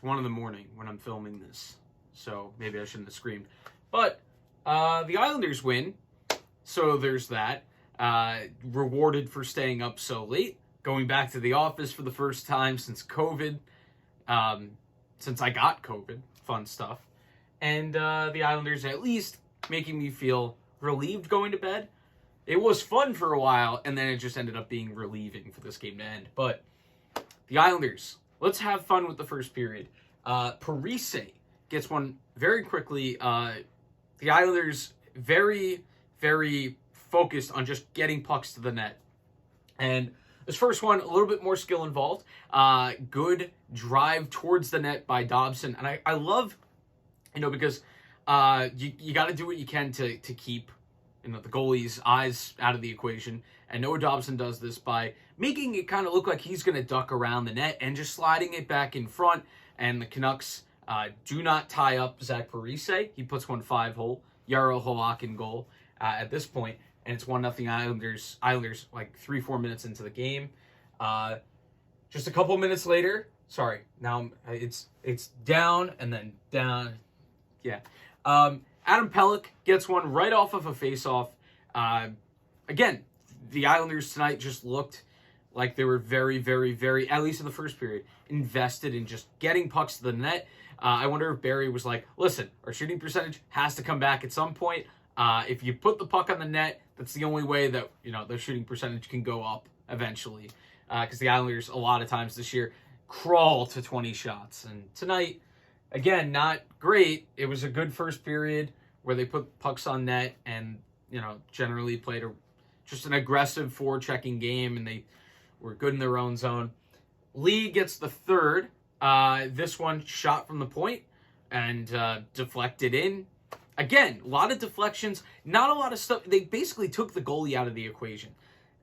1 in the morning when I'm filming this, so maybe I shouldn't have screamed. But the Islanders win, so there's that. Rewarded for staying up so late, going back to the office for the first time since COVID, since I got COVID, fun stuff. And the Islanders at least making me feel relieved going to bed. It was fun for a while, and then it just ended up being relieving for this game to end. But the Islanders, let's have fun with the first period. Parise gets one very quickly. The Islanders very, very focused on just getting pucks to the net. And this first one, a little bit more skill involved. Good drive towards the net by Dobson. And I love, because you got to do what you can to keep the goalie's eyes out of the equation. And Noah Dobson does this by making it kind of look like he's going to duck around the net and just sliding it back in front. And the Canucks do not tie up Zach Parise. He puts 1-5-hole. Jaro Halak in goal at this point. And it's 1-0 Islanders. Islanders like 3-4 minutes into the game. Just a couple minutes later. Sorry. Now it's down and then down. Yeah. Adam Pelech gets one right off of a faceoff. Again, the Islanders tonight just looked like they were very, very, very, at least in the first period, invested in just getting pucks to the net. I wonder if Barry was like, listen, our shooting percentage has to come back at some point. If you put the puck on the net, that's the only way that, the shooting percentage can go up eventually. Because the Islanders, a lot of times this year, crawl to 20 shots. And tonight, again, not great. It was a good first period where they put pucks on net and, generally played just an aggressive forechecking game, and they were good in their own zone. Lee gets the third. This one shot from the point and deflected in. Again, a lot of deflections, not a lot of stuff. They basically took the goalie out of the equation.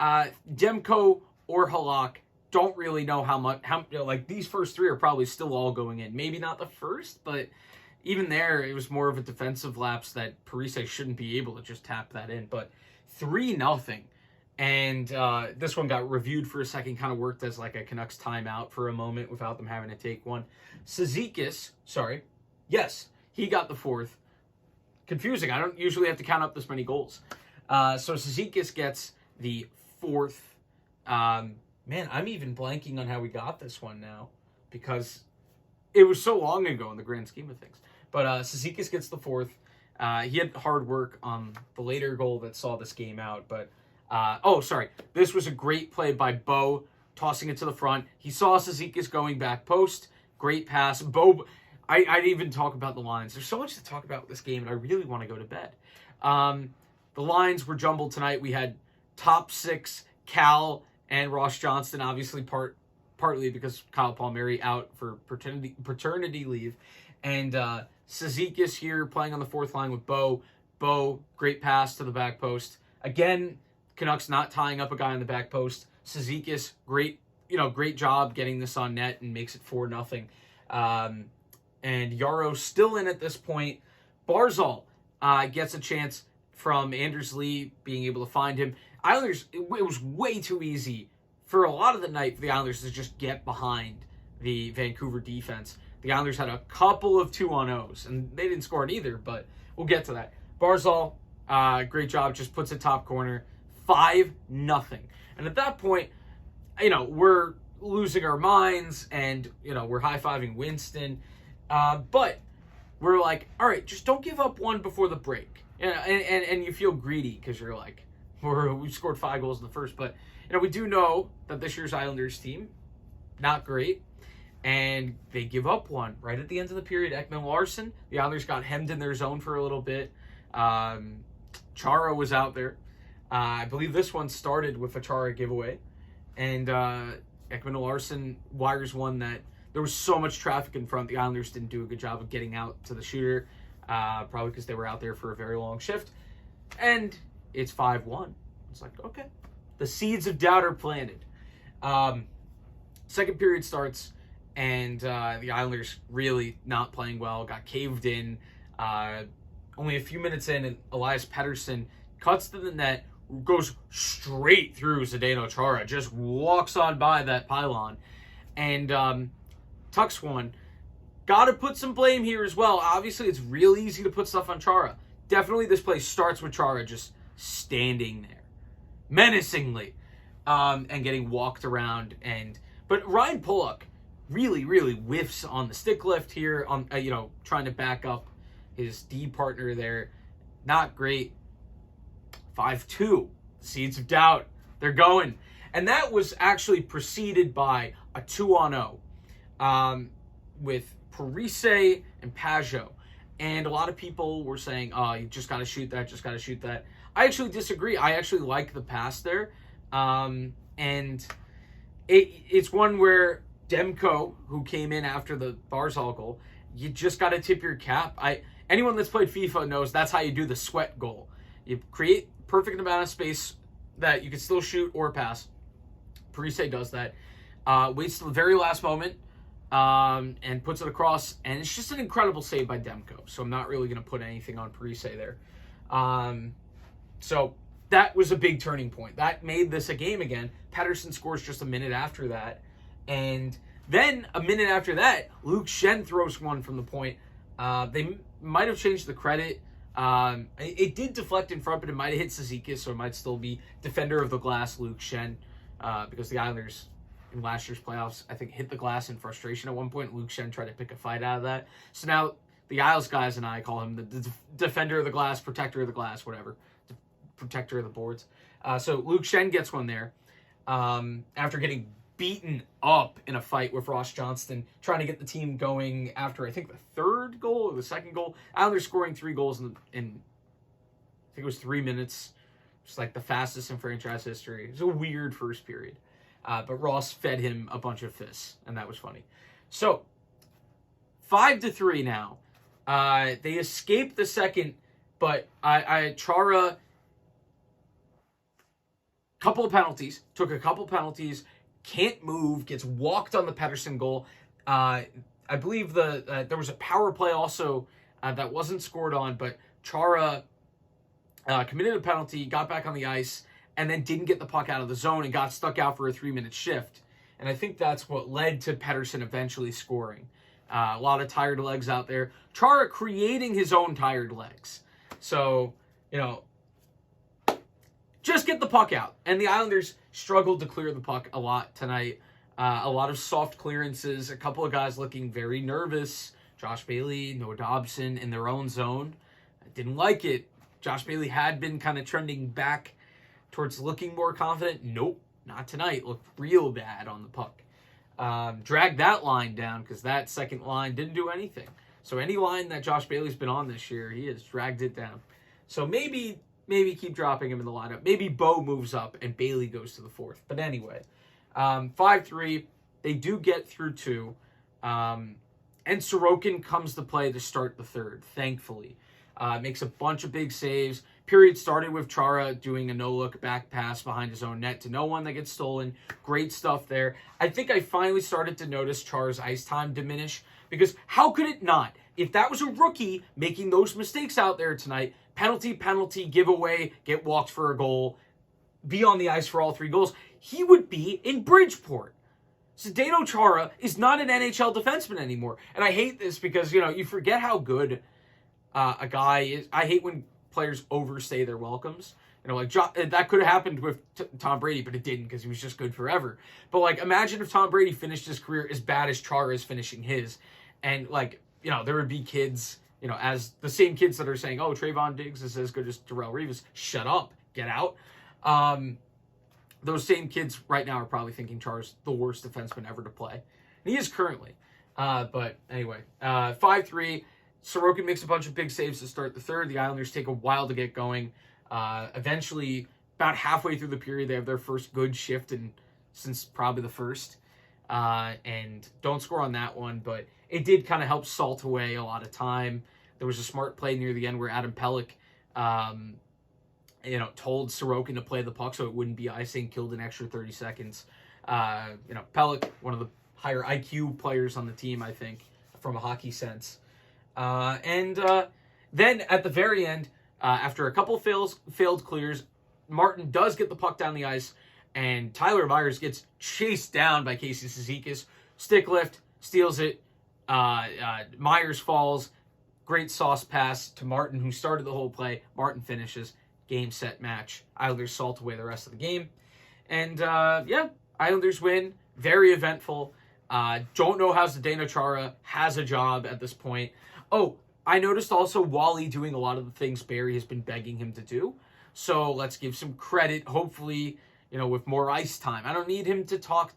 Demko or Halak don't really know how much, these first three are probably still all going in. Maybe not the first, but even there, it was more of a defensive lapse that Parise shouldn't be able to just tap that in. But 3-0. And this one got reviewed for a second, kind of worked as like a Canucks timeout for a moment without them having to take one. Cizikas, he got the fourth. Confusing. I don't usually have to count up this many goals. So Cizikas gets the fourth. I'm even blanking on how we got this one now because it was so long ago in the grand scheme of things. But Cizikas gets the fourth. He had hard work on the later goal that saw this game out. But, this was a great play by Bo, tossing it to the front. He saw Cizikas going back post. Great pass. Bo, I'd even talk about the lines. There's so much to talk about with this game, and I really want to go to bed. The lines were jumbled tonight. We had top six, Cal and Ross Johnston, obviously partly because Kyle Palmieri out for paternity leave. And Cizikas here playing on the fourth line with Bo. Bo, great pass to the back post. Again, Canucks not tying up a guy on the back post. Cizikas, great job getting this on net and makes it 4-0. And Jaro still in at this point. Barzal gets a chance from Anders Lee being able to find him. Islanders, it was way too easy for a lot of the night for the Islanders to just get behind the Vancouver defense. The Islanders had a couple of 2-on-0s, and they didn't score it either, but we'll get to that. Barzal, great job, just puts it top corner, 5-0. And at that point, we're losing our minds, and, we're high-fiving Winston. But we're like, all right, just don't give up one before the break. And you feel greedy because you're like, we scored 5 goals in the first. But, we do know that this year's Islanders team, not great. And they give up one right at the end of the period. Ekman Larsson, the Islanders got hemmed in their zone for a little bit. Chara was out there. I believe this one started with a Chara giveaway. And Ekman Larsson wires one that there was so much traffic in front. The Islanders didn't do a good job of getting out to the shooter, probably because they were out there for a very long shift. And it's 5-1. It's like, okay. The seeds of doubt are planted. Second period starts, and the Islanders really not playing well, got caved in. Only a few minutes in, and Elias Pettersson cuts to the net, goes straight through Zdeno Chara, just walks on by that pylon, and tucks one. Got to put some blame here as well. Obviously, it's real easy to put stuff on Chara. Definitely this play starts with Chara just standing there menacingly and getting walked around. But Ryan Pollock really, really whiffs on the stick lift here, on trying to back up his D partner there. Not great. 5-2. Seeds of doubt. They're going. And that was actually preceded by a 2-on-0 with Parise and Pajot. And a lot of people were saying, oh, you just got to shoot that, just got to shoot that. I actually disagree. I actually like the pass there. And it's one where Demko, who came in after the Barzal goal, you just got to tip your cap. Anyone that's played FIFA knows that's how you do the sweat goal. You create perfect amount of space that you can still shoot or pass. Parise does that. Waits till the very last moment and puts it across. And it's just an incredible save by Demko. So I'm not really going to put anything on Parise there. So that was a big turning point. That made this a game again. Pettersson scores just a minute after that. And then a minute after that, Luke Shen throws one from the point. They might have changed the credit. It did deflect in front, but it might have hit Cizikas, so it might still be defender of the glass Luke Shen, because the Islanders in last year's playoffs, I think, hit the glass in frustration at one point. Luke Shen tried to pick a fight out of that. So now the Isles guys and I call him the defender of the glass, protector of the glass, whatever. Protector of the boards. So Luke Shen gets one there after getting beaten up in a fight with Ross Johnston, trying to get the team going after, I think, the third goal or the second goal. Islanders scoring 3 goals in I think it was 3 minutes. Just like the fastest in franchise history. It was a weird first period. But Ross fed him a bunch of fists, and that was funny. So, 5-3 now. They escaped the second, but Chara, took a couple penalties, can't move, gets walked on the Pettersson goal. I believe there was a power play also that wasn't scored on, but Chara committed a penalty, got back on the ice, and then didn't get the puck out of the zone and got stuck out for a 3-minute shift. And I think that's what led to Pettersson eventually scoring. A lot of tired legs out there. Chara creating his own tired legs. So, just get the puck out. And the Islanders struggled to clear the puck a lot tonight. A lot of soft clearances. A couple of guys looking very nervous. Josh Bailey, Noah Dobson in their own zone. I didn't like it. Josh Bailey had been kind of trending back towards looking more confident. Nope, not tonight. Looked real bad on the puck. Dragged that line down because that second line didn't do anything. So any line that Josh Bailey's been on this year, he has dragged it down. So maybe keep dropping him in the lineup. Maybe Bo moves up and Bailey goes to the fourth. But anyway, 5-3. They do get through 2. And Sorokin comes to play to start the third, thankfully. Makes a bunch of big saves. Period started with Chara doing a no-look back pass behind his own net to no one that gets stolen. Great stuff there. I think I finally started to notice Chara's ice time diminish, because how could it not? If that was a rookie making those mistakes out there tonight, penalty, giveaway, get walked for a goal, be on the ice for all 3 goals, he would be in Bridgeport. Zdeno Chara is not an NHL defenseman anymore. And I hate this because, you forget how good a guy is. I hate when players overstay their welcomes. That could have happened with Tom Brady, but it didn't because he was just good forever. But, imagine if Tom Brady finished his career as bad as Chara is finishing his. And, there would be kids, as the same kids that are saying, oh, Trayvon Diggs is as good as Darrell Reeves. Shut up. Get out. Those same kids right now are probably thinking Chara's the worst defenseman ever to play. And he is currently. But anyway, 5-3. Sorokin makes a bunch of big saves to start the third. The Islanders take a while to get going. Eventually, about halfway through the period, they have their first good shift since probably the first. And don't score on that one, but it did kind of help salt away a lot of time. There was a smart play near the end where Adam Pelech, told Sorokin to play the puck so it wouldn't be icing, killed an extra 30 seconds. Pelech, one of the higher IQ players on the team, I think, from a hockey sense. Then at the very end, after a couple failed clears, Martin does get the puck down the ice, and Tyler Myers gets chased down by Casey Cizikas. Stick lift, steals it, Myers falls. Great sauce pass to Martin, who started the whole play. Martin finishes. Game, set, match. Islanders salt away the rest of the game. And, Islanders win. Very eventful. Don't know how Zdeno Chara has a job at this point. Oh, I noticed also Wally doing a lot of the things Barry has been begging him to do. So let's give some credit, hopefully, with more ice time. I don't need him to talk,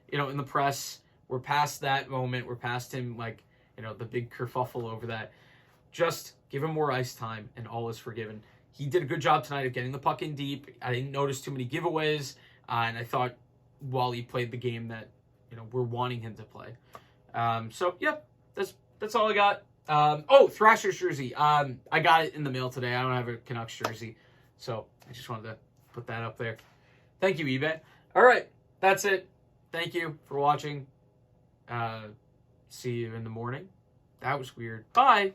in the press. We're past that moment. We're past him, the big kerfuffle over that. Just give him more ice time, and all is forgiven. He did a good job tonight of getting the puck in deep. I didn't notice too many giveaways, and I thought Wally played the game that, we're wanting him to play. That's all I got. Thrashers jersey. I got it in the mail today. I don't have a Canucks jersey, so I just wanted to put that up there. Thank you, eBay. All right, that's it. Thank you for watching. See you in the morning. That was weird. Bye.